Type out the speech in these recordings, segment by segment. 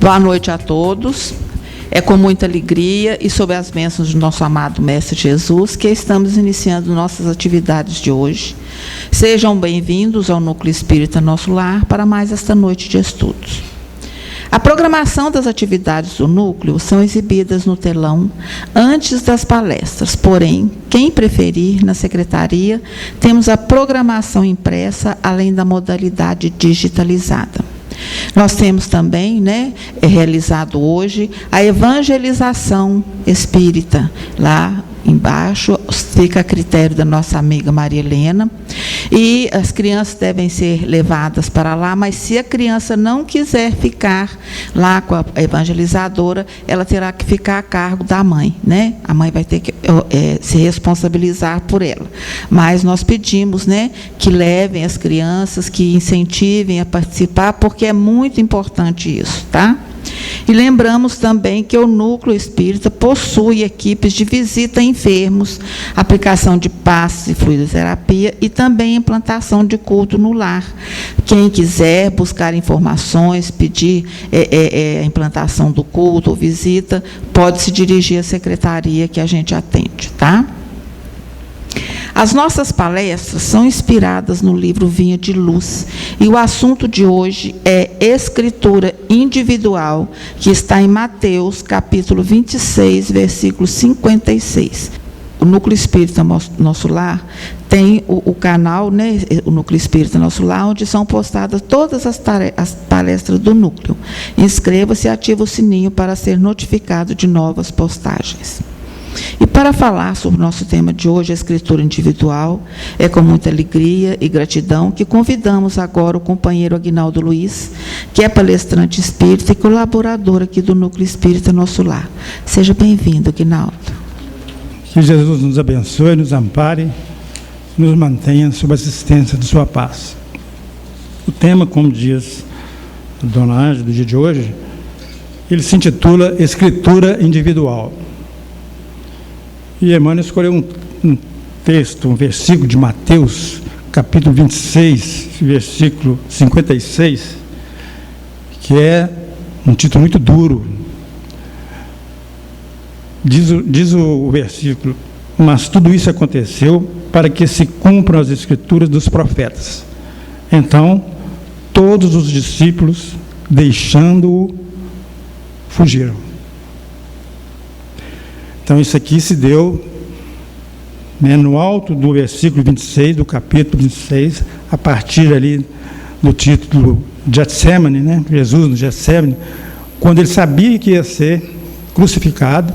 Boa noite a todos. É com muita alegria e sob as bênçãos do nosso amado Mestre Jesus que estamos iniciando nossas atividades de hoje. Sejam bem-vindos ao Núcleo Espírita Nosso Lar para mais esta noite de estudos. A programação das atividades do núcleo são exibidas no telão antes das palestras, porém, quem preferir, na secretaria, temos a programação impressa, além da modalidade digitalizada. Nós temos também, realizado hoje, a evangelização espírita. Lá embaixo fica a critério da nossa amiga Maria Helena, e as crianças devem ser levadas para lá, mas se a criança não quiser ficar lá com a evangelizadora, ela terá que ficar a cargo da mãe, A mãe vai ter que se responsabilizar por ela. Mas nós pedimos, que levem as crianças, que incentivem a participar, porque é muito importante isso, tá? E lembramos também que o Núcleo Espírita possui equipes de visita a enfermos, aplicação de passes e fluidoterapia e também implantação de culto no lar. Quem quiser buscar informações, pedir a implantação do culto ou visita, pode se dirigir à secretaria que a gente atende, tá? As nossas palestras são inspiradas no livro Vinha de Luz, e o assunto de hoje é escritura individual, que está em Mateus, capítulo 26, versículo 56. O Núcleo Espírita Nosso Lar tem o canal, o Núcleo Espírita Nosso Lar, onde são postadas todas as palestras do núcleo. Inscreva-se e ative o sininho para ser notificado de novas postagens. E para falar sobre o nosso tema de hoje, a escritura individual, é com muita alegria e gratidão que convidamos agora o companheiro Aguinaldo Luiz, que é palestrante espírita e colaborador aqui do Núcleo Espírita Nosso Lar. Seja bem-vindo, Aguinaldo. Que Jesus nos abençoe, nos ampare, nos mantenha sob a assistência de sua paz. O tema, como diz a dona Ângela, do dia de hoje, ele se intitula Escritura Individual. E Emmanuel escolheu um texto, um versículo de Mateus, capítulo 26, versículo 56, que é um título muito duro. Diz o versículo: mas tudo isso aconteceu para que se cumpram as escrituras dos profetas. Então, todos os discípulos, deixando-o, fugiram. Então, isso aqui se deu no alto do versículo 26, do capítulo 26, a partir ali do título Getsemane, Jesus no Getsemane, quando ele sabia que ia ser crucificado,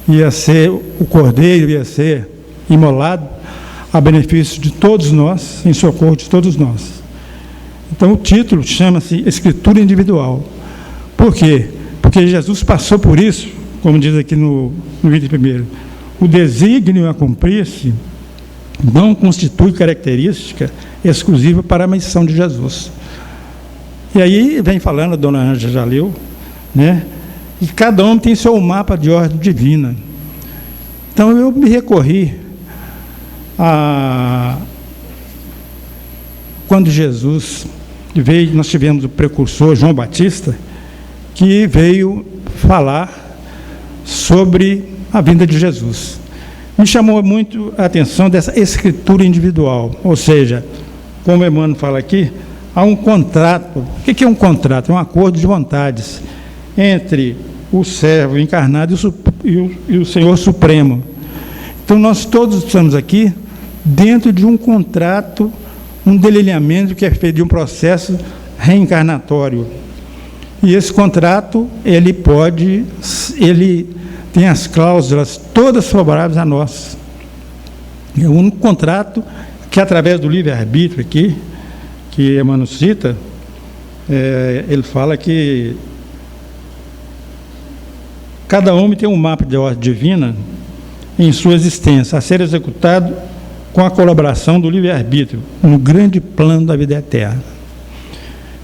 ia ser o cordeiro, ia ser imolado, a benefício de todos nós, em socorro de todos nós. Então, o título chama-se Escritura Individual. Por quê? Porque Jesus passou por isso. Como diz aqui no vídeo primeiro, o desígnio a cumprir-se não constitui característica exclusiva para a missão de Jesus. E aí vem falando, a dona Ângela já leu, e cada um tem seu mapa de ordem divina. Então eu me recorri quando Jesus veio, nós tivemos o precursor João Batista, que veio falar sobre a vinda de Jesus. Me chamou muito a atenção dessa escritura individual, ou seja, como Emmanuel fala aqui, há um contrato. O que é um contrato? É um acordo de vontades entre o servo encarnado e o Senhor Supremo. Então, nós todos estamos aqui dentro de um contrato, um delineamento que é feito de um processo reencarnatório. E esse contrato, ele tem as cláusulas todas favoráveis a nós. É o único contrato que, através do livre-arbítrio aqui, que Emmanuel cita, ele fala que cada homem tem um mapa de ordem divina em sua existência, a ser executado com a colaboração do livre-arbítrio, no grande plano da vida eterna.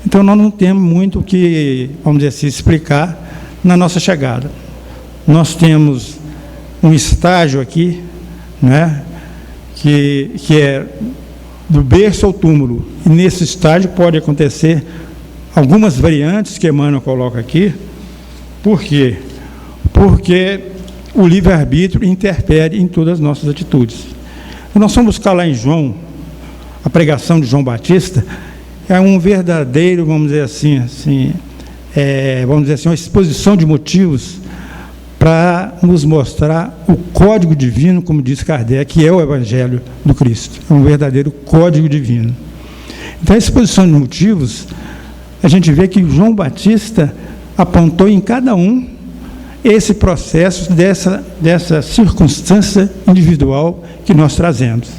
Então, nós não temos muito o que, vamos dizer assim, explicar na nossa chegada. Nós temos um estágio aqui, que é do berço ao túmulo, e nesse estágio pode acontecer algumas variantes que Emmanuel coloca aqui, Por quê? Porque o livre-arbítrio interfere em todas as nossas atitudes. Nós vamos buscar lá em João, a pregação de João Batista, é um verdadeiro, vamos dizer assim, uma exposição de motivos para nos mostrar o código divino, como diz Kardec, que é o Evangelho do Cristo. É um verdadeiro código divino. Então, a exposição de motivos, a gente vê que João Batista apontou em cada um esse processo dessa circunstância individual que nós trazemos.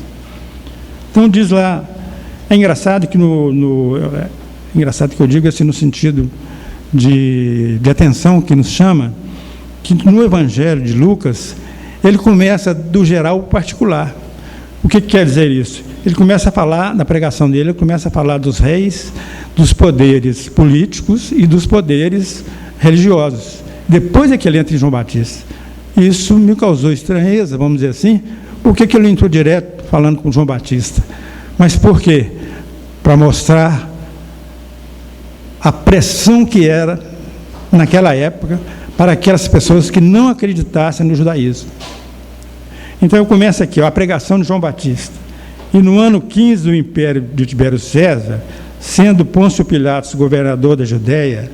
Então, diz lá, é engraçado que engraçado que eu digo assim no sentido de atenção que nos chama, que no Evangelho de Lucas, ele começa do geral ao particular. O que quer dizer isso? Ele começa a falar, na pregação dele, ele começa a falar dos reis, dos poderes políticos e dos poderes religiosos. Depois é que ele entra em João Batista. Isso me causou estranheza, vamos dizer assim. Por que ele entrou direto falando com João Batista? Mas por quê? Para mostrar a pressão que era, naquela época, para aquelas pessoas que não acreditassem no judaísmo. Então eu começo aqui, a pregação de João Batista. E no ano 15 do império de Tibério César, sendo Pôncio Pilatos governador da Judéia,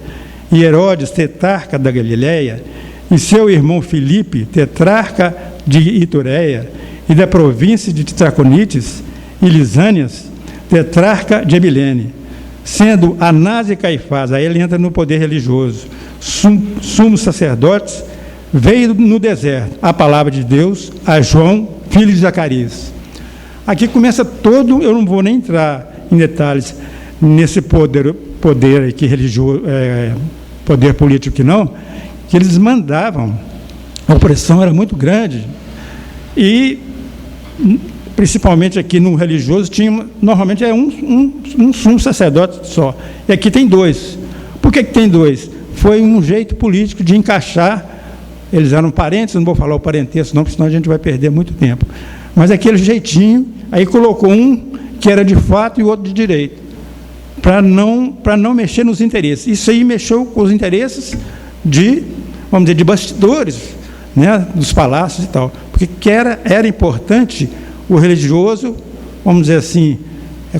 e Herodes tetrarca da Galileia, e seu irmão Filipe, tetrarca de Itureia, e da província de Traconites, e Lisânias, tetrarca de Abilene, sendo Anás e Caifás, aí ele entra no poder religioso, sumos sacerdotes, veio no deserto a palavra de Deus a João, filho de Zacarias. Aqui começa todo, eu não vou nem entrar em detalhes nesse poder aqui religioso, poder político que eles mandavam, a opressão era muito grande, e principalmente aqui no religioso, normalmente é um sumo sacerdote só, e aqui tem dois. Por que tem dois? Foi um jeito político de encaixar, eles eram parentes, não vou falar o parentesco não, porque senão a gente vai perder muito tempo, mas aquele jeitinho, aí colocou um que era de fato e o outro de direito, para não mexer nos interesses. Isso aí mexeu com os interesses vamos dizer, de bastidores, né, dos palácios e tal, porque era importante o religioso, vamos dizer assim,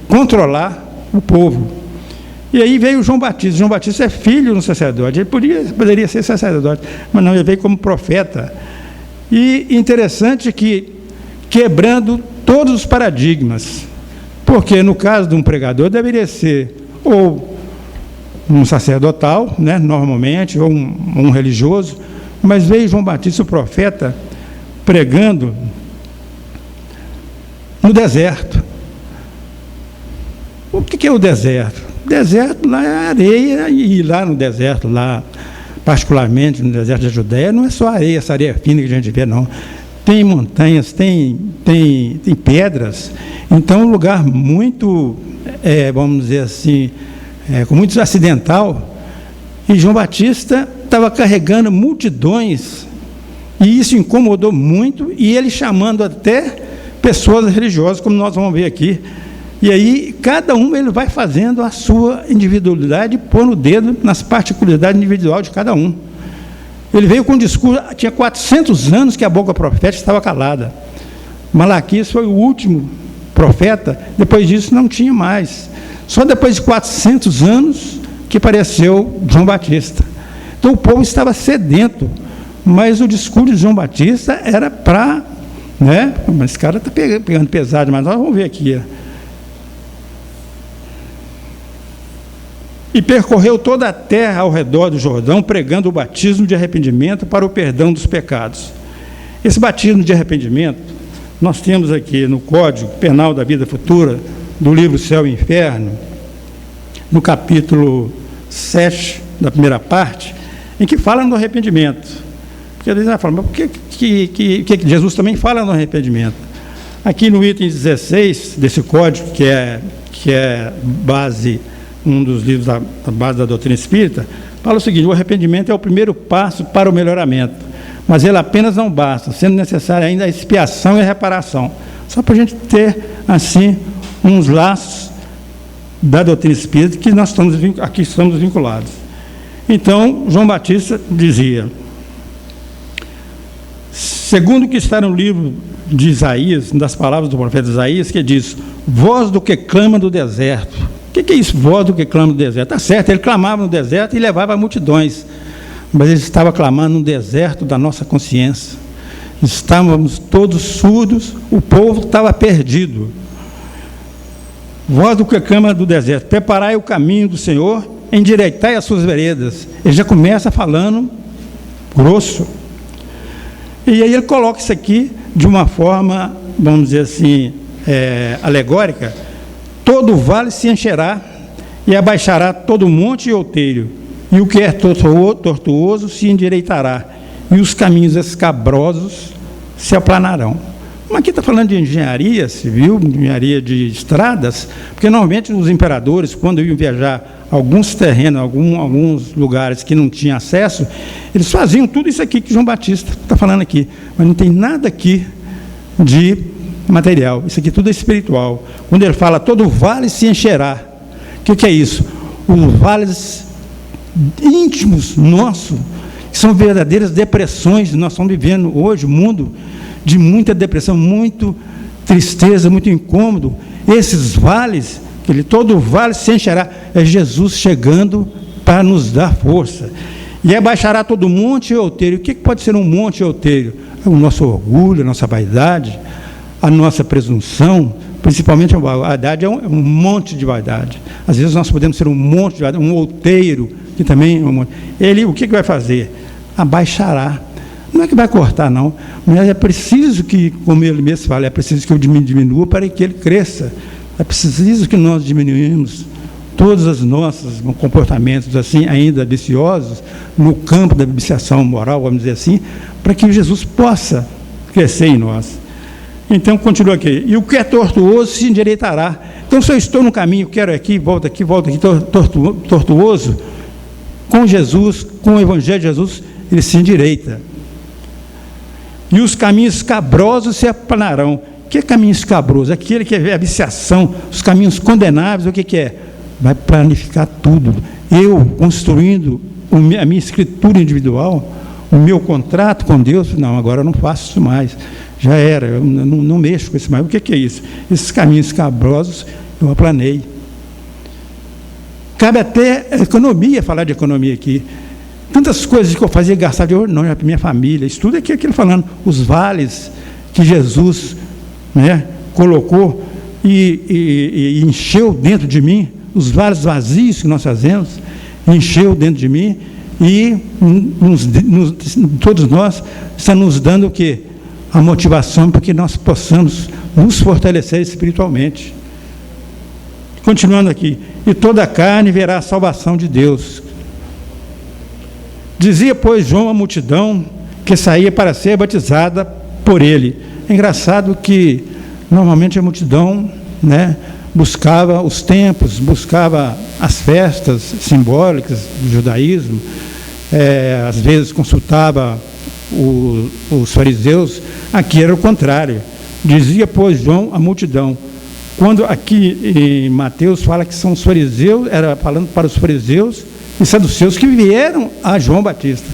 controlar o povo. E aí veio João Batista. João Batista é filho do sacerdote, ele poderia ser sacerdote, mas não, ele veio como profeta. E interessante que, quebrando todos os paradigmas, porque no caso de um pregador deveria ser ou um sacerdotal, né, normalmente, ou um religioso, mas veio João Batista, o profeta, pregando no deserto. O que é o deserto? O deserto lá é areia, e lá no deserto, lá, particularmente no deserto da Judéia, não é só areia, essa areia fina que a gente vê, não. Tem montanhas, tem pedras, então é um lugar muito, vamos dizer assim, muito acidental, e João Batista estava carregando multidões, e isso incomodou muito, e ele chamando até pessoas religiosas, como nós vamos ver aqui. E aí, cada um ele vai fazendo a sua individualidade, pondo o dedo nas particularidades individuais de cada um. Ele veio com um discurso, tinha 400 anos que a boca profética estava calada. Malaquias foi o último profeta, depois disso não tinha mais. Só depois de 400 anos que apareceu João Batista. Então o povo estava sedento, mas o discurso de João Batista era para, né? Mas esse cara está pegando pesado, mas nós vamos ver aqui. E percorreu toda a terra ao redor do Jordão, pregando o batismo de arrependimento para o perdão dos pecados. Esse batismo de arrependimento, nós temos aqui no Código Penal da Vida Futura, do livro Céu e Inferno, no capítulo 7, da primeira parte, em que fala no arrependimento. Porque às vezes vai falar, mas por que Jesus também fala no arrependimento? Aqui no item 16 desse código, que é base, um dos livros da base da doutrina espírita, fala o seguinte: o arrependimento é o primeiro passo para o melhoramento, mas ele apenas não basta, sendo necessária ainda a expiação e a reparação. Só para a gente ter, assim, uns laços da doutrina espírita que nós estamos vinculados. Então, João Batista dizia, segundo o que está no livro de Isaías, das palavras do profeta Isaías, que diz, voz do que clama do deserto. O que é isso, voz do que clama do deserto? Está certo, ele clamava no deserto e levava multidões, mas ele estava clamando no deserto da nossa consciência. Estávamos todos surdos, o povo estava perdido. Voz do que clama do deserto, preparai o caminho do Senhor, endireitai as suas veredas. Ele já começa falando grosso. E aí ele coloca isso aqui de uma forma, vamos dizer assim, alegórica. Todo vale se encherá e abaixará todo monte e outeiro, e o que é tortuoso se endireitará, e os caminhos escabrosos se aplanarão. Mas aqui está falando de engenharia civil, engenharia de estradas, porque normalmente os imperadores, quando iam viajar alguns terrenos, alguns lugares que não tinham acesso, eles faziam tudo isso aqui que João Batista está falando aqui, mas não tem nada aqui de material, isso aqui tudo é espiritual. Quando ele fala, todo vale se encherá, o que é isso? Os vales íntimos nossos, que são verdadeiras depressões, nós estamos vivendo hoje, um mundo de muita depressão, muita tristeza, muito incômodo. Esses vales, todo vale se encherá, é Jesus chegando para nos dar força. E abaixará todo monte e outeiro. O que pode ser um monte e outeiro? É o nosso orgulho, a nossa vaidade, a nossa presunção, principalmente a vaidade é um monte de vaidade. Às vezes nós podemos ser um monte de vaidade, um outeiro, que também é um monte. Ele, o que vai fazer? Abaixará. Não é que vai cortar, não, mas é preciso que, como ele mesmo fala, é preciso que eu diminua para que ele cresça. É preciso que nós diminuímos todos os nossos comportamentos assim, ainda viciosos, no campo da viciação moral, vamos dizer assim, para que Jesus possa crescer em nós. Então, continua aqui. E o que é tortuoso se endireitará. Então, se eu estou no caminho, quero aqui, volta aqui, tortuoso, com Jesus, com o Evangelho de Jesus, ele se endireita. E os caminhos escabrosos se aplanarão. O que é caminho escabroso? Aquele que é a viciação, os caminhos condenáveis, o que é? Vai planificar tudo. Eu, construindo a minha escritura individual, o meu contrato com Deus, não, agora eu não faço isso mais. Já era, eu não mexo com isso mais. O que é isso? Esses caminhos escabrosos eu aplanei. Cabe até economia, falar de economia aqui. Tantas coisas que eu fazia gastar de ouro, não, para minha família. Isso tudo aqui, aquilo falando, os vales que Jesus, né, colocou e encheu dentro de mim, os vales vazios que nós fazemos, encheu dentro de mim, e todos nós está nos dando o quê? A motivação para que nós possamos nos fortalecer espiritualmente. Continuando aqui, e toda a carne verá a salvação de Deus. Dizia, pois, João à multidão que saía para ser batizada por ele. É engraçado que, normalmente, a multidão, né, buscava os templos, buscava as festas simbólicas do judaísmo, às vezes consultava os fariseus. Aqui era o contrário. Dizia, pois, João à multidão. Quando aqui em Mateus fala que são os fariseus, era falando para os fariseus e saduceus que vieram a João Batista.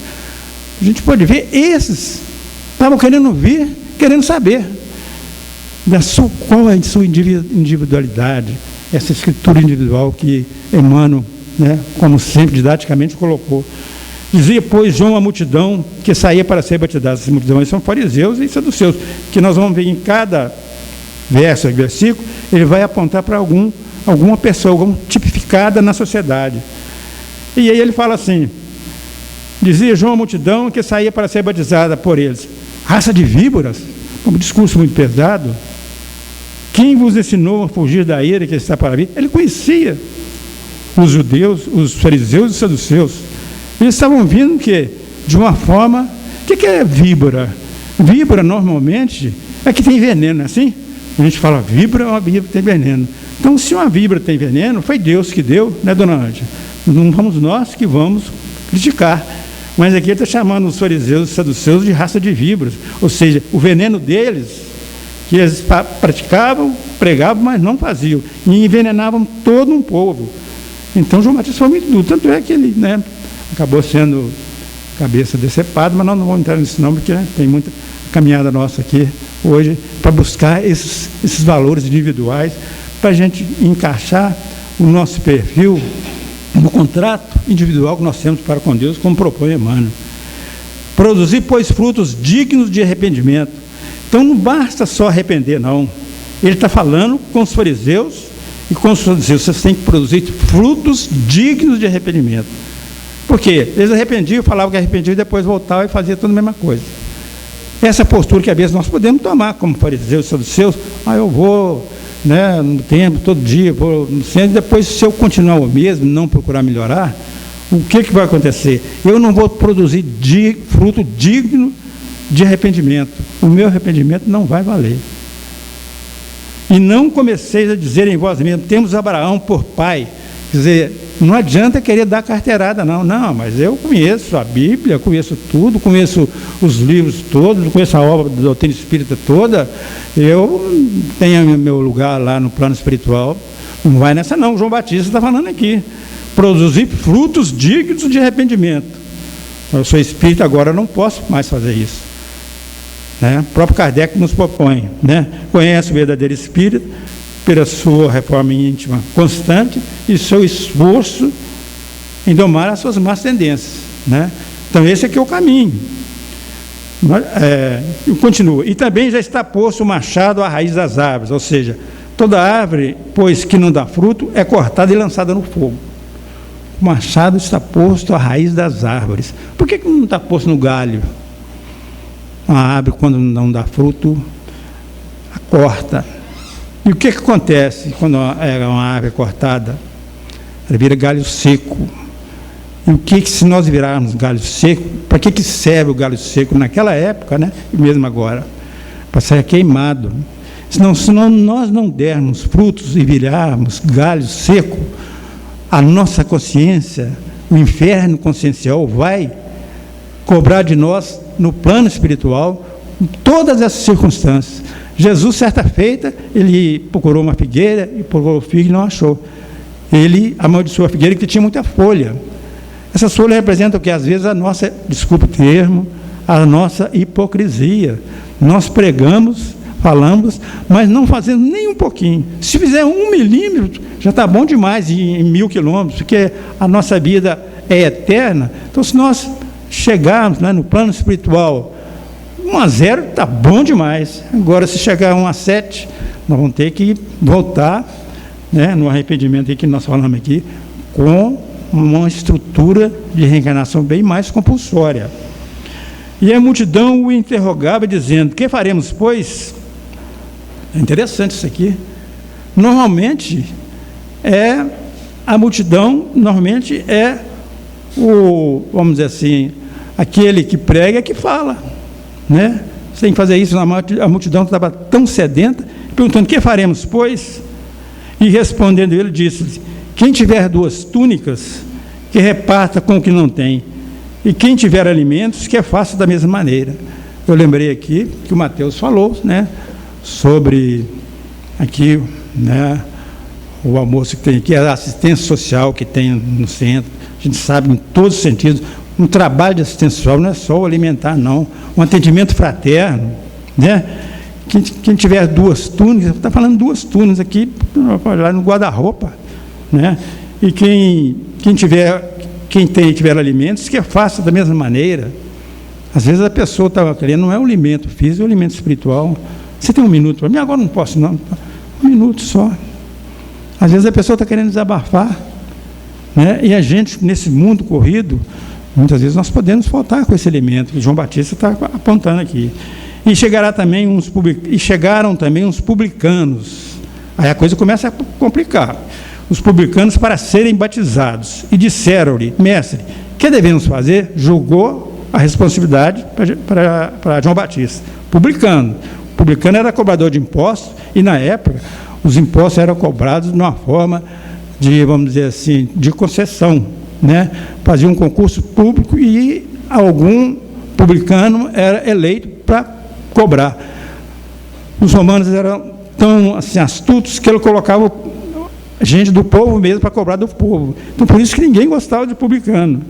A gente pode ver, esses estavam querendo vir, querendo saber qual é a sua individualidade, essa escritura individual que Emmanuel, né, como sempre, didaticamente colocou. Dizia, pois, João à multidão que saía para ser batizada. Essas multidões são fariseus e saduceus, que nós vamos ver em cada verso, versículo, ele vai apontar para alguma pessoa, alguma tipificada na sociedade. E aí ele fala assim, dizia João à multidão que saía para ser batizada por eles. Raça de víboras, um discurso muito pesado. Quem vos ensinou a fugir da ira que está para vir? Ele conhecia os judeus, os fariseus e os saduceus. Eles estavam vindo que, de uma forma... O que é víbora? Víbora, normalmente, é que tem veneno, não é assim? A gente fala víbora, uma víbora tem veneno. Então, se uma víbora tem veneno, foi Deus que deu, né, dona Ângela? Não somos nós que vamos criticar. Mas aqui ele está chamando os fariseus e saduceus de raça de víboras. Ou seja, o veneno deles, que eles praticavam, pregavam, mas não faziam. E envenenavam todo um povo. Então, João Batista foi muito duro. Tanto é que ele, né, acabou sendo cabeça decepada, mas nós não vamos entrar nisso não, porque tem muita caminhada nossa aqui hoje para buscar esses valores individuais, para a gente encaixar o nosso perfil no contrato individual que nós temos para com Deus, como propõe Emmanuel. Produzir, pois, frutos dignos de arrependimento. Então não basta só arrepender, não. Ele está falando com os fariseus e com os saduceus, vocês têm que produzir frutos dignos de arrependimento. Por quê? Eles arrependiam, falavam que arrependiam e depois voltavam e faziam tudo a mesma coisa. Essa postura que às vezes nós podemos tomar como fariseus e saduceus, eu vou, né, no templo todo dia, vou no centro, depois se eu continuar o mesmo, não procurar melhorar, o que vai acontecer? Eu não vou produzir fruto digno de arrependimento. O meu arrependimento não vai valer. E não comeceis a dizer em vós mesmos, temos Abraão por pai. Quer dizer, não adianta querer dar carteirada, não. Não, mas eu conheço a Bíblia, conheço tudo, conheço os livros todos, conheço a obra da doutrina espírita toda, eu tenho meu lugar lá no plano espiritual. Não vai nessa não, o João Batista está falando aqui. Produzir frutos dignos de arrependimento. Eu sou espírita, agora eu não posso mais fazer isso. Né? O próprio Kardec nos propõe, né? Conhece o verdadeiro espírito pela sua reforma íntima constante e seu esforço em domar as suas más tendências, né? Então esse aqui é o caminho. Continua. E também já está posto o machado à raiz das árvores, ou seja, toda árvore, pois que não dá fruto, é cortada e lançada no fogo. O machado está posto à raiz das árvores. Por que não está posto no galho? Uma árvore, quando não dá fruto, a corta. E o que acontece quando é uma árvore cortada? Ela vira galho seco. E o que se nós virarmos galho seco, para que serve o galho seco naquela época, né? E mesmo agora? Para ser queimado. Se nós não dermos frutos e virarmos galho seco, a nossa consciência, o inferno consciencial vai cobrar de nós, no plano espiritual, todas essas circunstâncias. Jesus, certa feita, ele procurou uma figueira e procurou figo e não achou. Ele amaldiçoou a figueira que tinha muita folha. Essas folhas representam o que às vezes a nossa, desculpe o termo, a nossa hipocrisia. Nós pregamos, falamos, mas não fazemos nem um pouquinho. Se fizer 1 milímetro, já está bom demais em 1000 quilômetros, porque a nossa vida é eterna. Então, se nós chegarmos, né, no plano espiritual, 1 a 0 está bom demais. Agora, se chegar a 1 a 7, nós vamos ter que voltar, né, no arrependimento que nós falamos aqui, com uma estrutura de reencarnação bem mais compulsória. E a multidão o interrogava, dizendo: que faremos, pois? É interessante isso aqui. Normalmente, a multidão, vamos dizer assim, aquele que prega que fala, né? Sem fazer isso, a multidão estava tão sedenta, perguntando: que faremos, pois? E respondendo ele, disse: quem tiver 2 túnicas, que reparta com o que não tem, e quem tiver alimentos, que faça da mesma maneira. Eu lembrei aqui que o Mateus falou, né, sobre aqui, né, o almoço que tem aqui, a assistência social que tem no centro. A gente sabe, em todos os sentidos, um trabalho de assistência social não é só o alimentar, não. Um atendimento fraterno, né? Quem tiver 2 túnicas, está falando 2 túnicas aqui, lá no guarda-roupa, né? E quem tiver alimentos, que faça da mesma maneira. Às vezes a pessoa está querendo, não é o alimento físico, é o alimento espiritual. Você tem 1 minuto para mim? Agora não posso, não. 1 minuto só. Às vezes a pessoa está querendo desabafar, né? E a gente, nesse mundo corrido, muitas vezes nós podemos faltar com esse alimento, que o João Batista está apontando aqui. E chegaram também uns publicanos. Aí a coisa começa a complicar. Os publicanos para serem batizados. E disseram-lhe: mestre, que devemos fazer? Julgou a responsabilidade para João Batista. Publicano. O publicano era cobrador de impostos, e na época os impostos eram cobrados de uma forma de, vamos dizer assim, de concessão, né? Fazia um concurso público e algum publicano era eleito para cobrar. Os romanos eram tão assim, astutos que ele colocava gente do povo mesmo para cobrar do povo. Então, por isso que ninguém gostava de publicano.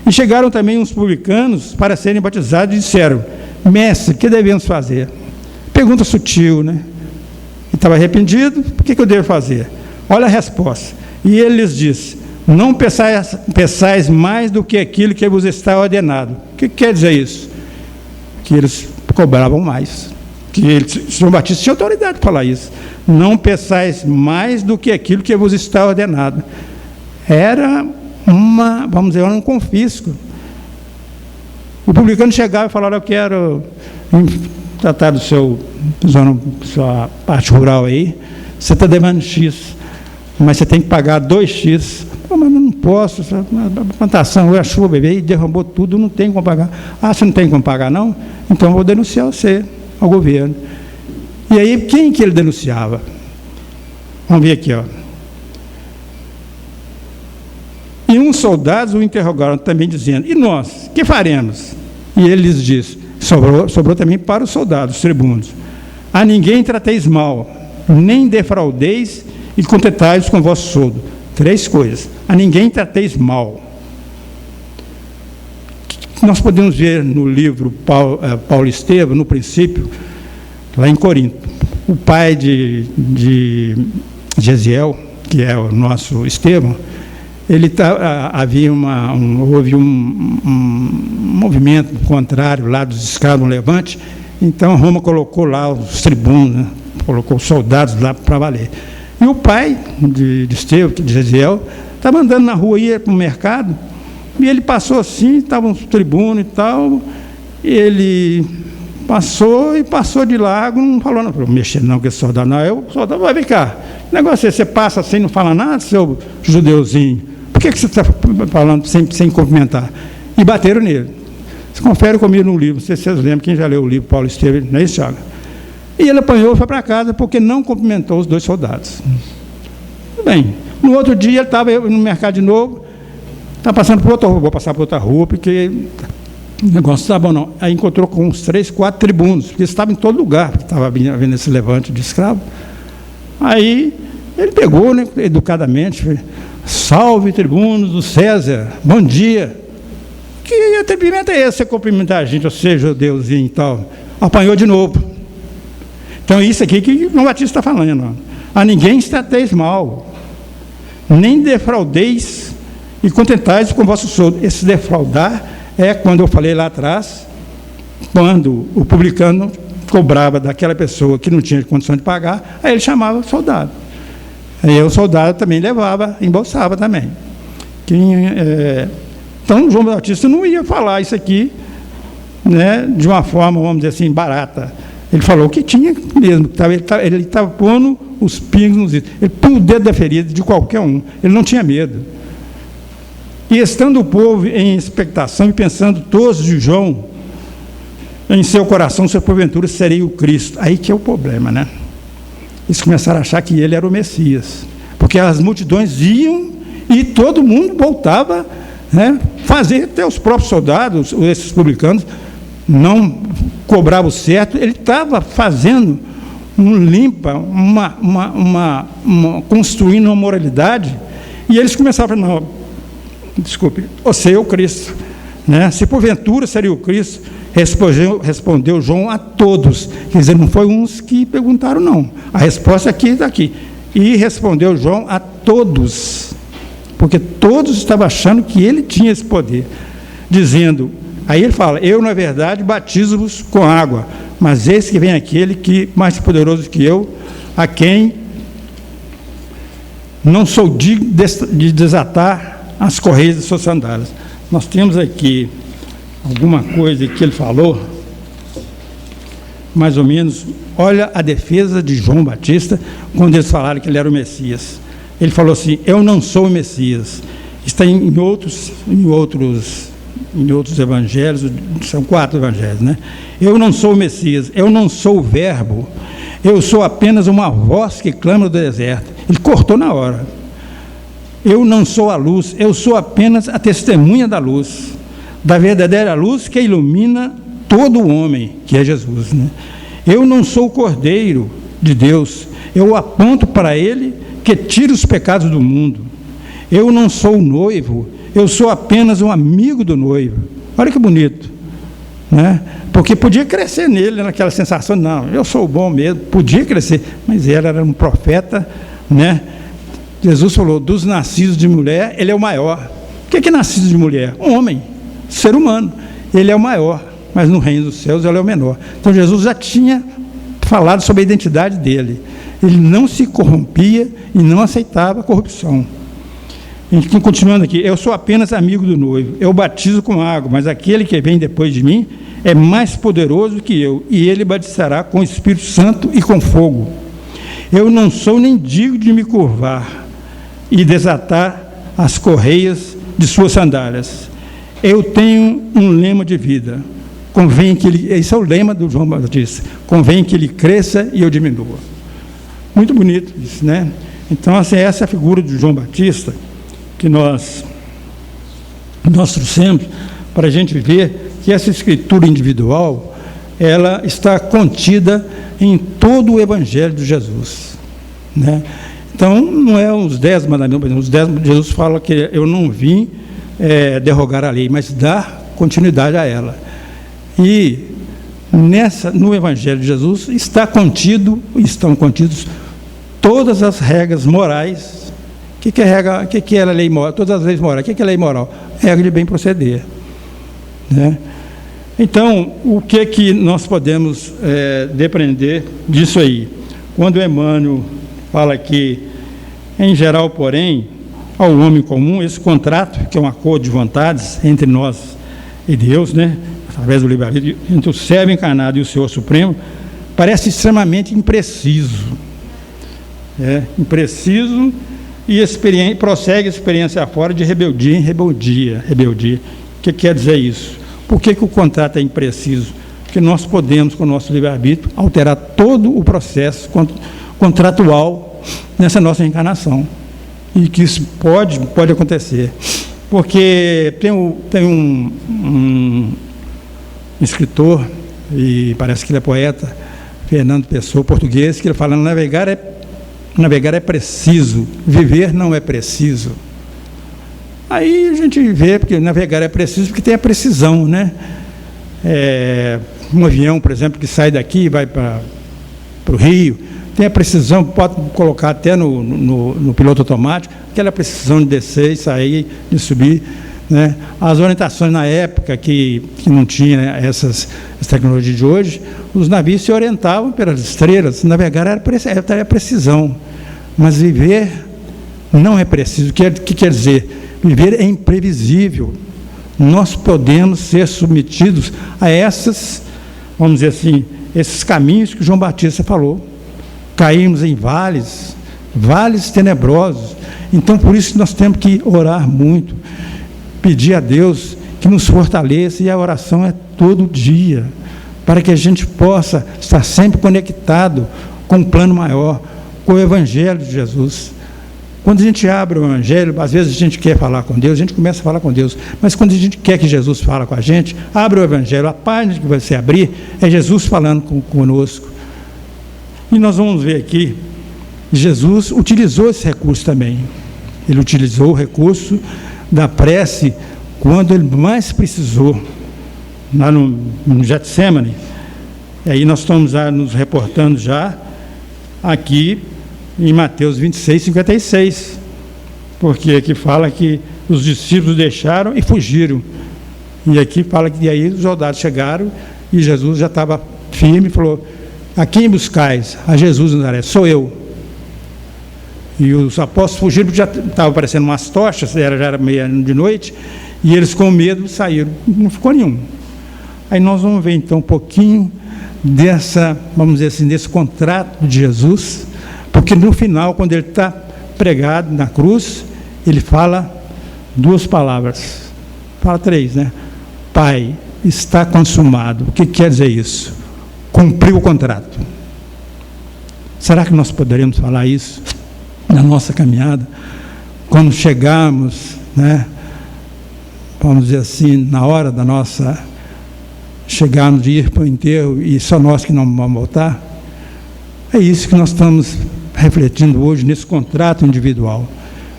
E chegaram também uns publicanos para serem batizados e disseram: mestre, o que devemos fazer? Pergunta sutil, né? Estava arrependido, o que eu devo fazer? Olha a resposta. E ele lhes disse: não peçais mais do que aquilo que vos está ordenado. O que quer dizer isso? Que eles cobravam mais. Que João Batista tinha autoridade para falar isso. Não peçais mais do que aquilo que vos está ordenado. Era vamos dizer, um confisco. O publicano chegava e falava: eu quero tratar do sua parte rural aí, você está devendo X, mas você tem que pagar 2X. Pô, mas eu não posso, a plantação, a chuva veio e derrubou tudo, não tem como pagar. Ah, você não tem como pagar, não? Então eu vou denunciar você ao governo. E aí, quem que ele denunciava? Vamos ver aqui, ó. E uns soldados o interrogaram também, dizendo: e nós, que faremos? E ele lhes disse, sobrou também para os soldados, os tribunos: a ninguém trateis mal, nem defraudeis e contentai-vos com o vosso soldo. 3 coisas: a ninguém trateis mal. Nós podemos ver no livro Paulo Estevam, no princípio, lá em Corinto, o pai de Gesiel, que é o nosso Estevão, houve um movimento contrário lá dos escravos no Levante. Então Roma colocou lá os tribunos, né? Colocou os soldados lá para valer. E o pai de Estevão, de Gesiel, estava andando na rua, ia para o mercado, e ele passou assim, estavam os tribunos e tal, e ele passou de largo, não falou: não, mexer não com esse soldado, não. O soldado vai: vem cá, o negócio é, você passa assim, não fala nada, seu judeuzinho, por que você está falando sem cumprimentar? E bateram nele. Você confere comigo no livro, não sei se vocês lembram, quem já leu o livro Paulo Estevam, não é isso, Thiago? E ele apanhou e foi para casa porque não cumprimentou os 2 soldados. Bem, no outro dia ele estava no mercado de novo, está passando por outra rua, vou passar por outra rua, porque o negócio não está bom, não. Aí encontrou com uns 3, 4 tribunos, porque estava em todo lugar, porque estava havendo esse levante de escravo. Aí ele pegou, né, educadamente: salve, tribunos do César, bom dia. Que atrevimento é esse, você cumprimentar a gente, ou seja, Deusinho e tal? Apanhou de novo. Então, isso aqui que o João Batista está falando: ó. A ninguém trateis mal, nem defraudeis e contentais com o vosso soldo. Esse defraudar é quando eu falei lá atrás, quando o publicano cobrava daquela pessoa que não tinha condição de pagar, aí ele chamava o soldado. Aí o soldado também levava, embolsava também. Então, João Batista não ia falar isso aqui, né, de uma forma, vamos dizer assim, barata. Ele falou que tinha mesmo, ele estava pondo os pingos nos is. Ele pôs o dedo da ferida de qualquer um, ele não tinha medo. E estando o povo em expectação e pensando todos de João em seu coração, se porventura seria o Cristo. Aí que é o problema, né? Eles começaram a achar que ele era o Messias, porque as multidões iam e todo mundo voltava, né, fazer. Até os próprios soldados, esses publicanos, não cobrava o certo. Ele estava fazendo construindo uma moralidade, e eles começaram a falar: não, desculpe, você é o Cristo, né? Se porventura seria o Cristo. Respondeu João a todos. Quer dizer, não foi uns que perguntaram, não. A resposta aqui está aqui. E respondeu João a todos, porque todos estavam achando que ele tinha esse poder, dizendo. Aí ele fala: eu, na verdade, batizo-vos com água, mas eis que vem aquele que mais poderoso que eu, a quem não sou digno de desatar as correias de suas sandálias. Nós temos aqui alguma coisa que ele falou, mais ou menos. Olha a defesa de João Batista, quando eles falaram que ele era o Messias. Ele falou assim: eu não sou o Messias. Está em outros evangelhos, são 4 evangelhos, né? Eu não sou o Messias, eu não sou o Verbo, eu sou apenas uma voz que clama no deserto. Ele cortou na hora. Eu não sou a luz, eu sou apenas a testemunha da luz, da verdadeira luz que ilumina todo o homem, que é Jesus, né? Eu não sou o Cordeiro de Deus, eu aponto para ele que tira os pecados do mundo. Eu não sou o noivo, eu sou apenas um amigo do noivo. Olha que bonito, né? Porque podia crescer nele, naquela sensação, não, eu sou bom mesmo, podia crescer, mas ele era um profeta, né? Jesus falou, dos nascidos de mulher, ele é o maior. O que é nascido de mulher? Um homem, ser humano. Ele é o maior, mas no reino dos céus ele é o menor. Então Jesus já tinha falado sobre a identidade dele. Ele não se corrompia e não aceitava a corrupção. Então, continuando aqui, eu sou apenas amigo do noivo, eu batizo com água, mas aquele que vem depois de mim é mais poderoso que eu, e ele batizará com o Espírito Santo e com fogo. Eu não sou nem digno de me curvar e desatar as correias de suas sandálias. Eu tenho um lema de vida, convém que ele, esse é o lema do João Batista, convém que ele cresça e eu diminua. Muito bonito isso, né? Então, assim, essa é a figura de João Batista que nós trouxemos para a gente ver que essa escritura individual, ela está contida em todo o Evangelho de Jesus, né? Então, não é os 10 mandamentos, os 10, Jesus fala que eu não vim derrogar a lei, mas dar continuidade a ela. E no Evangelho de Jesus estão contidos todas as regras morais. O que é a lei moral? Todas as leis morais. O que é a lei moral? Regra de bem proceder, né? Então, o que nós podemos depreender disso aí? Quando Emmanuel fala que, em geral, porém, ao homem comum, esse contrato, que é um acordo de vontades entre nós e Deus, né, através do livre-arbítrio, entre o servo encarnado e o Senhor Supremo, parece extremamente impreciso. Impreciso e prossegue a experiência afora de rebeldia em rebeldia. O que quer dizer isso? Por que o contrato é impreciso? Porque nós podemos, com o nosso livre-arbítrio, alterar todo o processo contratual nessa nossa encarnação. E que isso pode acontecer. Porque tem um escritor, e parece que ele é poeta, Fernando Pessoa, português, que ele fala, navegar é preciso, viver não é preciso. Aí a gente vê, porque navegar é preciso, porque tem a precisão, né? Um avião, por exemplo, que sai daqui e vai para o Rio, tem a precisão, pode colocar até no piloto automático, aquela precisão de descer e sair, de subir, né? As orientações na época que não tinha essas tecnologias de hoje, os navios se orientavam pelas estrelas, navegar era precisão, mas viver não é preciso. O que quer dizer? Viver é imprevisível. Nós podemos ser submetidos a vamos dizer assim, esses caminhos que João Batista falou. Caímos em vales tenebrosos. Então, por isso nós temos que orar muito, pedir a Deus que nos fortaleça, e a oração é todo dia, para que a gente possa estar sempre conectado com o plano maior, com o Evangelho de Jesus. Quando a gente abre o Evangelho, às vezes a gente quer falar com Deus, a gente começa a falar com Deus, mas quando a gente quer que Jesus fale com a gente, abre o Evangelho, a página que você abrir é Jesus falando conosco. E nós vamos ver aqui, Jesus utilizou esse recurso também. Ele utilizou o recurso da prece quando ele mais precisou, lá no Getsemane. E aí nós estamos nos reportando já aqui em Mateus 26, 56, porque aqui fala que os discípulos deixaram e fugiram. E aqui fala que aí os soldados chegaram e Jesus já estava firme e falou: a quem buscais? A Jesus de Nazaré. Sou eu. E os apóstolos fugiram, porque já estavam aparecendo umas tochas, já era meia de noite, e eles com medo saíram. Não ficou nenhum. Aí nós vamos ver então um pouquinho vamos dizer assim, desse contrato de Jesus, porque no final, quando ele está pregado na cruz, ele fala 2 palavras. Fala 3, né? Pai, está consumado. O que quer dizer isso? Cumpriu o contrato. Será que nós poderemos falar isso na nossa caminhada? Quando chegarmos, né, vamos dizer assim, na hora da nossa chegarmos de ir para o enterro e só nós que não vamos voltar? É isso que nós estamos refletindo hoje nesse contrato individual.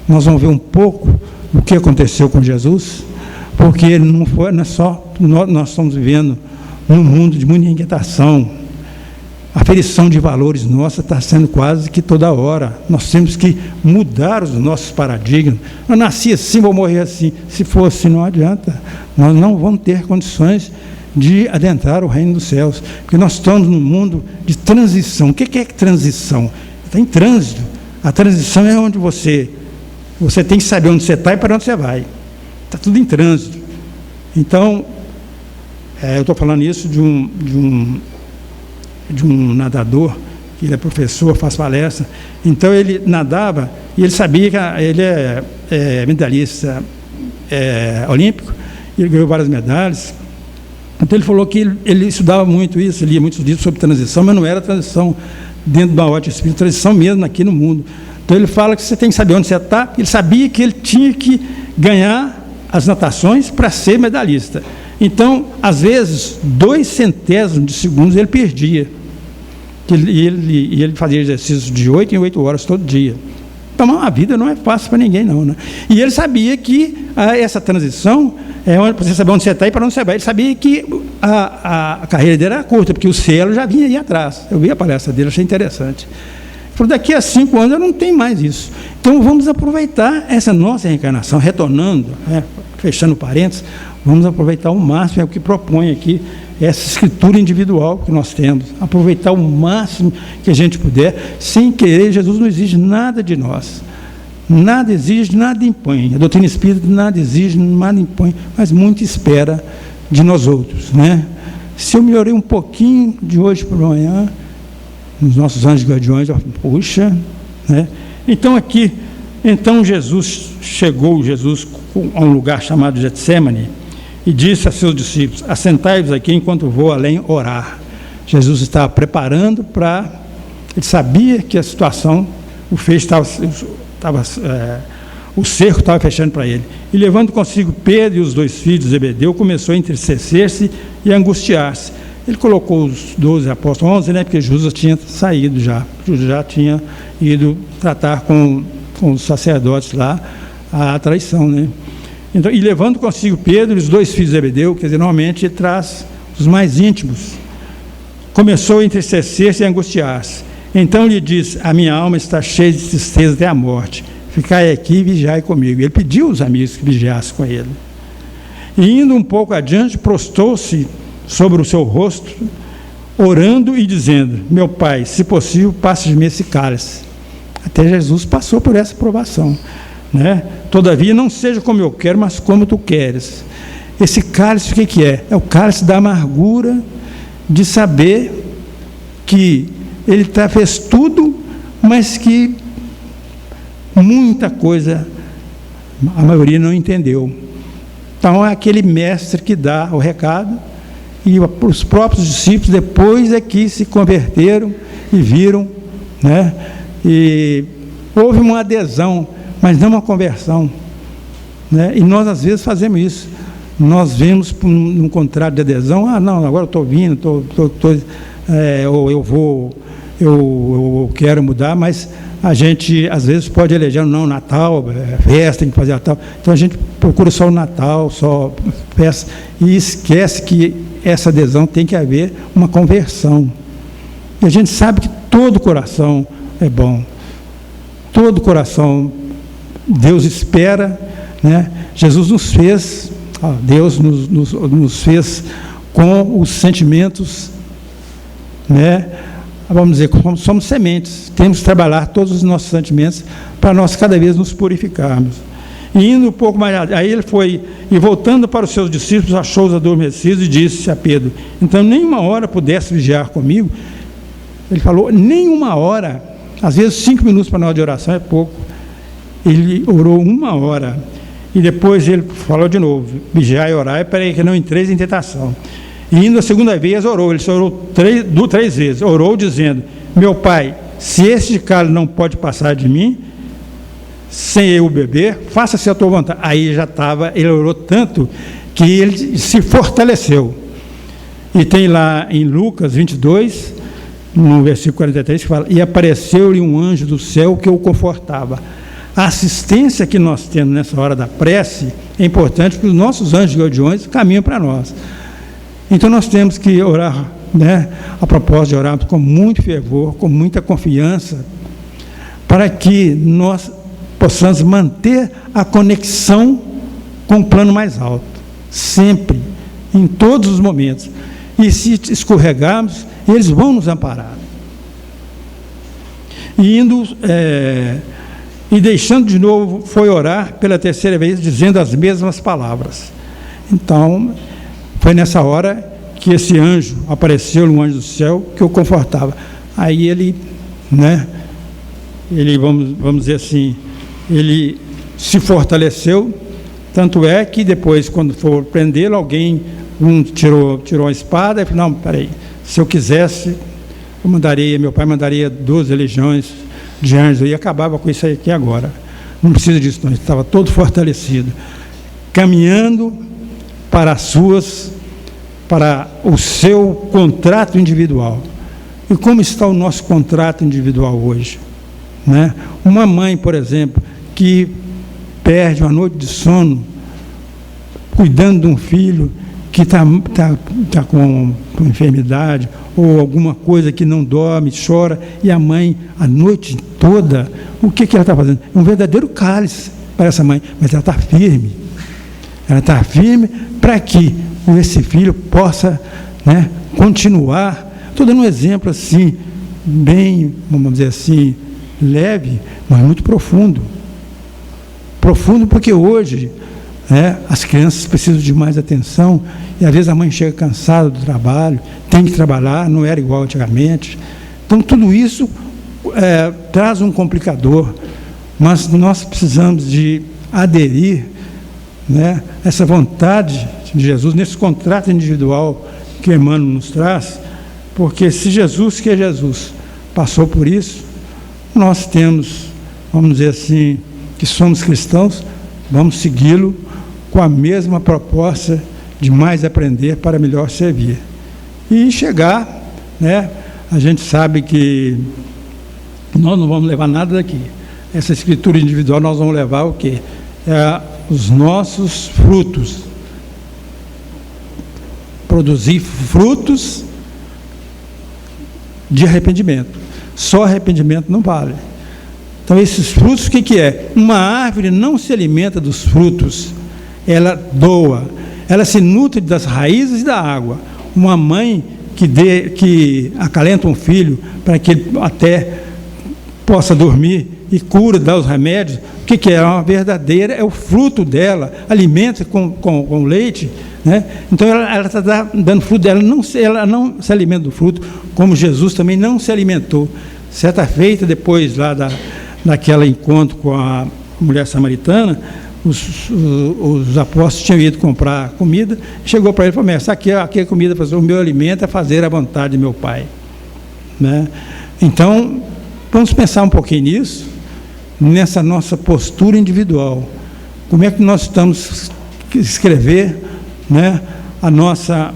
Nós vamos ver um pouco o que aconteceu com Jesus, porque ele não é só, nós estamos vivendo num mundo de muita inquietação. A aferição de valores nossa está sendo quase que toda hora. Nós temos que mudar os nossos paradigmas. Eu nasci assim, vou morrer assim. Se for assim, não adianta. Nós não vamos ter condições de adentrar o reino dos céus, porque nós estamos num mundo de transição. O que é transição? Está em trânsito. A transição é onde você tem que saber onde você está e para onde você vai. Está tudo em trânsito. Então, eu estou falando isso de um nadador, que ele é professor, faz palestra. Então ele nadava e ele sabia que ele é medalhista olímpico, ele ganhou várias medalhas. Então ele falou que ele estudava muito isso, ele lia muitos livros sobre transição, mas não era transição dentro de uma ótica espírita, transição mesmo aqui no mundo. Então ele fala que você tem que saber onde você está. Ele sabia que ele tinha que ganhar as natações para ser medalhista. Então, às vezes, 2 centésimos de segundos ele perdia. E ele fazia exercícios de 8 em 8 horas todo dia. Então, a vida não é fácil para ninguém, não, né? E ele sabia que essa transição é onde você saber onde você está e para onde você vai. Ele sabia que a carreira dele era curta, porque o cielo já vinha aí atrás. Eu vi a palestra dele, achei interessante. Ele falou, daqui a 5 anos eu não tenho mais isso. Então, vamos aproveitar essa nossa reencarnação, retornando, fechando parênteses, vamos aproveitar o máximo, é o que propõe aqui essa escritura individual que nós temos, aproveitar o máximo que a gente puder, sem querer. Jesus não exige nada de nós, nada exige, nada impõe. A doutrina espírita nada exige, nada impõe, mas muito espera de nós outros, né? Se eu melhorei um pouquinho de hoje para amanhã, nos nossos anjos guardiões, puxa, né? Então Jesus chegou a um lugar chamado Getsemane e disse a seus discípulos, assentai-vos aqui enquanto vou além orar. Jesus estava preparando ele sabia que a situação, o cerco estava fechando para ele. E levando consigo Pedro e os 2 filhos de Zebedeu, começou a entristecer-se e a angustiar-se. Ele colocou os 12 apóstolos, 11, né, porque Judas tinha saído já. Judas já tinha ido tratar com os sacerdotes lá a traição, né? Então, e levando consigo Pedro e os 2 filhos de Zebedeu, quer dizer, normalmente ele traz os mais íntimos, começou a entristecer-se e a angustiar-se. Então lhe disse, a minha alma está cheia de tristeza até a morte, ficai aqui e vigiai comigo. Ele pediu aos amigos que vigiassem com ele. E indo um pouco adiante, prostou-se sobre o seu rosto, orando e dizendo, meu Pai, se possível, passe de mim esse cálice. Até Jesus passou por essa provação, né? Todavia, não seja como eu quero, mas como tu queres. Esse cálice, o que é? É o cálice da amargura, de saber que ele fez tudo, mas que muita coisa a maioria não entendeu. Então é aquele mestre que dá o recado, e os próprios discípulos depois é que se converteram e viram, né? E houve uma adesão, mas não uma conversão, né? E nós às vezes fazemos isso. Nós vemos um contrato de adesão, não, agora eu estou vindo, ou eu quero mudar, mas a gente às vezes pode eleger, não, Natal, festa, tem que fazer Natal. Então a gente procura só o Natal, só festa, e esquece que essa adesão tem que haver uma conversão. E a gente sabe que todo coração é bom, todo coração Deus espera, né? Jesus nos fez, Deus nos fez com os sentimentos, né? Vamos dizer, como somos sementes, temos que trabalhar todos os nossos sentimentos para nós cada vez nos purificarmos. E indo um pouco mais, aí ele foi, e voltando para os seus discípulos, achou-os adormecidos e disse a Pedro, então nem uma hora pudesse vigiar comigo. Ele falou, nem uma hora, às vezes 5 minutos para nós de oração é pouco. Ele orou 1 hora, e depois ele falou de novo, vigiai e orai para que não entreis em tentação. E indo a segunda vez, orou, ele só orou 3 vezes, orou dizendo, meu Pai, se este cálice não pode passar de mim, sem eu beber, faça-se a tua vontade. Aí já estava, ele orou tanto, que ele se fortaleceu. E tem lá em Lucas 22, no versículo 43, que fala: e apareceu-lhe um anjo do céu que o confortava. A assistência que nós temos nessa hora da prece é importante, porque os nossos anjos guardiões caminham para nós. Então nós temos que orar, né, a propósito de orarmos com muito fervor, com muita confiança, para que nós possamos manter a conexão com o plano mais alto, sempre, em todos os momentos. E se escorregarmos, eles vão nos amparar. E deixando de novo, foi orar pela terceira vez, dizendo as mesmas palavras. Então, foi nessa hora que esse anjo apareceu, um anjo do céu, que o confortava. Aí ele, né, vamos dizer assim, ele se fortaleceu, tanto é que depois, quando for prendê-lo, alguém tirou a espada e falou: não, peraí, se eu quisesse, meu pai mandaria 12 legiões de anjos, e acabava com isso aqui agora. Não precisa disso, não. Ele estava todo fortalecido, caminhando para o seu contrato individual. E como está o nosso contrato individual hoje? Né? Uma mãe, por exemplo, que perde uma noite de sono cuidando de um filho que está com enfermidade ou alguma coisa, que não dorme, chora, e a mãe a noite toda, o que ela está fazendo? Um verdadeiro cálice para essa mãe, mas ela está firme. Ela está firme para que esse filho possa, né, continuar. Estou dando um exemplo assim, bem, vamos dizer assim, leve, mas muito profundo. Profundo porque hoje, né, as crianças precisam de mais atenção, e às vezes a mãe chega cansada do trabalho, tem que trabalhar, não era igual antigamente. Então tudo isso traz um complicador, mas nós precisamos de aderir, né, essa vontade de Jesus, nesse contrato individual que Emmanuel nos traz, porque se Jesus, que é Jesus, passou por isso, nós temos, vamos dizer assim, que somos cristãos, vamos segui-lo com a mesma proposta de mais aprender para melhor servir. E chegar, né, a gente sabe que nós não vamos levar nada daqui. Essa escritura individual nós vamos levar o quê? Os nossos frutos. Produzir frutos de arrependimento. Só arrependimento não vale. Então, esses frutos, o que é? Uma árvore não se alimenta dos frutos, ela doa, ela se nutre das raízes e da água. Uma mãe que acalenta um filho para que ele até possa dormir e cura, dá os remédios, o que é? Uma verdadeira, é o fruto dela, alimenta com leite, né? Então ela está dando fruto dela, ela não se alimenta do fruto, como Jesus também não se alimentou. Certa feita, depois lá daquele encontro com a mulher samaritana, os apóstolos tinham ido comprar comida, chegou para ele e falou: mestre, aqui é comida, o meu alimento é fazer a vontade de meu Pai, né? Então, vamos pensar um pouquinho nisso, nessa nossa postura individual. Como é que nós estamos escrever, né,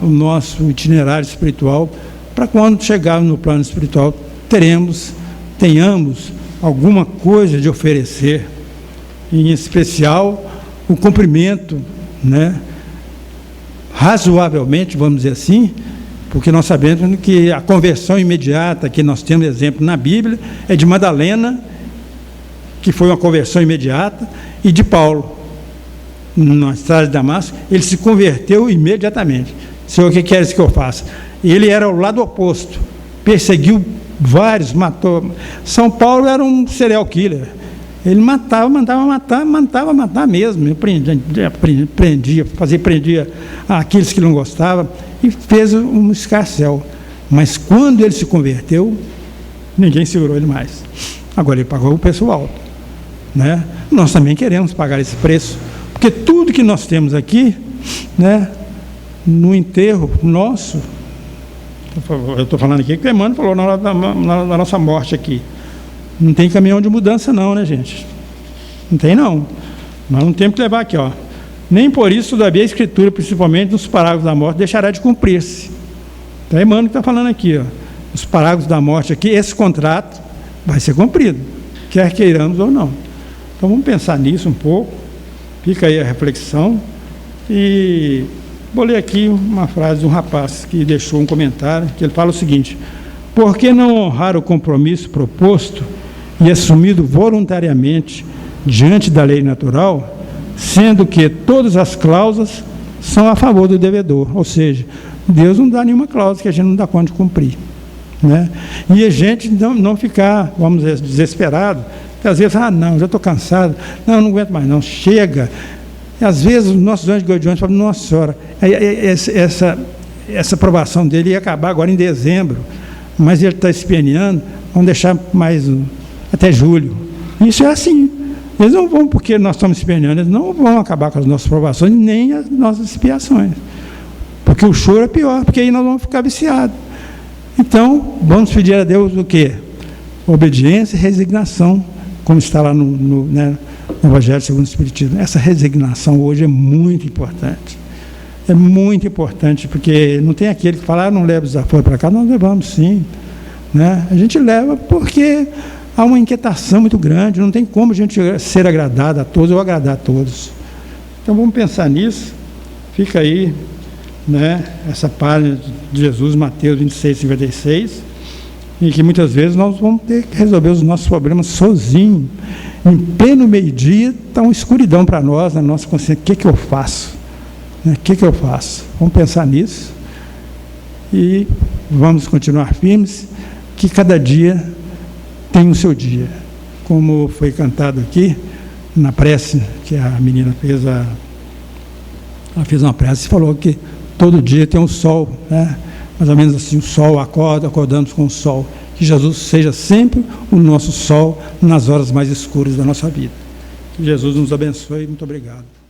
o nosso itinerário espiritual, para quando chegarmos no plano espiritual, tenhamos alguma coisa de oferecer, em especial o cumprimento, né, razoavelmente, vamos dizer assim, porque nós sabemos que a conversão imediata, que nós temos exemplo na Bíblia, é de Madalena, que foi uma conversão imediata, e de Paulo, na estrada de Damasco, ele se converteu imediatamente. Senhor, o que queres que eu faça? Ele era o lado oposto, perseguiu vários, matou. São Paulo era um serial killer. Ele mandava matar mesmo. Ele prendia aqueles que não gostavam e fez um escarcéu. Mas quando ele se converteu, ninguém segurou ele mais. Agora ele pagou o preço alto, né? Nós também queremos pagar esse preço, porque tudo que nós temos aqui, né, no enterro nosso, eu estou falando aqui que o Emmanuel falou na nossa morte aqui, não tem caminhão de mudança não, né, gente? Não tem não. Nós não temos que levar aqui, ó. Nem por isso, todavia, a Escritura, principalmente nos parágrafos da morte, deixará de cumprir-se. Então é Emmanuel que está falando aqui, ó. os parágrafos da morte aqui, esse contrato vai ser cumprido, quer queiramos ou não. Então vamos pensar nisso um pouco, fica aí a reflexão. E vou ler aqui uma frase de um rapaz que deixou um comentário, que ele fala o seguinte: por que não honrar o compromisso proposto e assumido voluntariamente diante da lei natural, sendo que todas as cláusulas são a favor do devedor? Ou seja, Deus não dá nenhuma cláusula que a gente não dá conta de cumprir, né? E a gente não ficar, vamos dizer, desesperado, porque às vezes, não, já estou cansado, não aguento mais não, chega. E às vezes os nossos anjos guardiões falam: nossa senhora, essa aprovação dele ia acabar agora em dezembro, mas ele está esperneando, vamos deixar mais até julho. Isso é assim. Eles não vão, porque nós estamos esperneando, eles não vão acabar com as nossas aprovações, nem as nossas expiações. Porque o choro é pior, porque aí nós vamos ficar viciados. Então, vamos pedir a Deus o quê? Obediência e resignação, como está lá no Evangelho segundo o Espiritismo. Essa resignação hoje é muito importante. É muito importante, porque não tem aquele que fala: não leva desaforo para cá. Nós levamos sim, né? A gente leva porque há uma inquietação muito grande, não tem como a gente ser agradado a todos ou agradar a todos. Então vamos pensar nisso. Fica aí, né, essa página de Jesus, Mateus 26, 56, e que muitas vezes nós vamos ter que resolver os nossos problemas sozinhos. Em pleno meio-dia está uma escuridão para nós, na nossa consciência. O que eu faço? O que eu faço? Vamos pensar nisso e vamos continuar firmes, que cada dia tem o seu dia. Como foi cantado aqui na prece que a menina fez, ela fez uma prece e falou que todo dia tem um sol, né? Mais ou menos assim, o sol acordamos com o sol. Que Jesus seja sempre o nosso sol nas horas mais escuras da nossa vida. Que Jesus nos abençoe. Muito obrigado.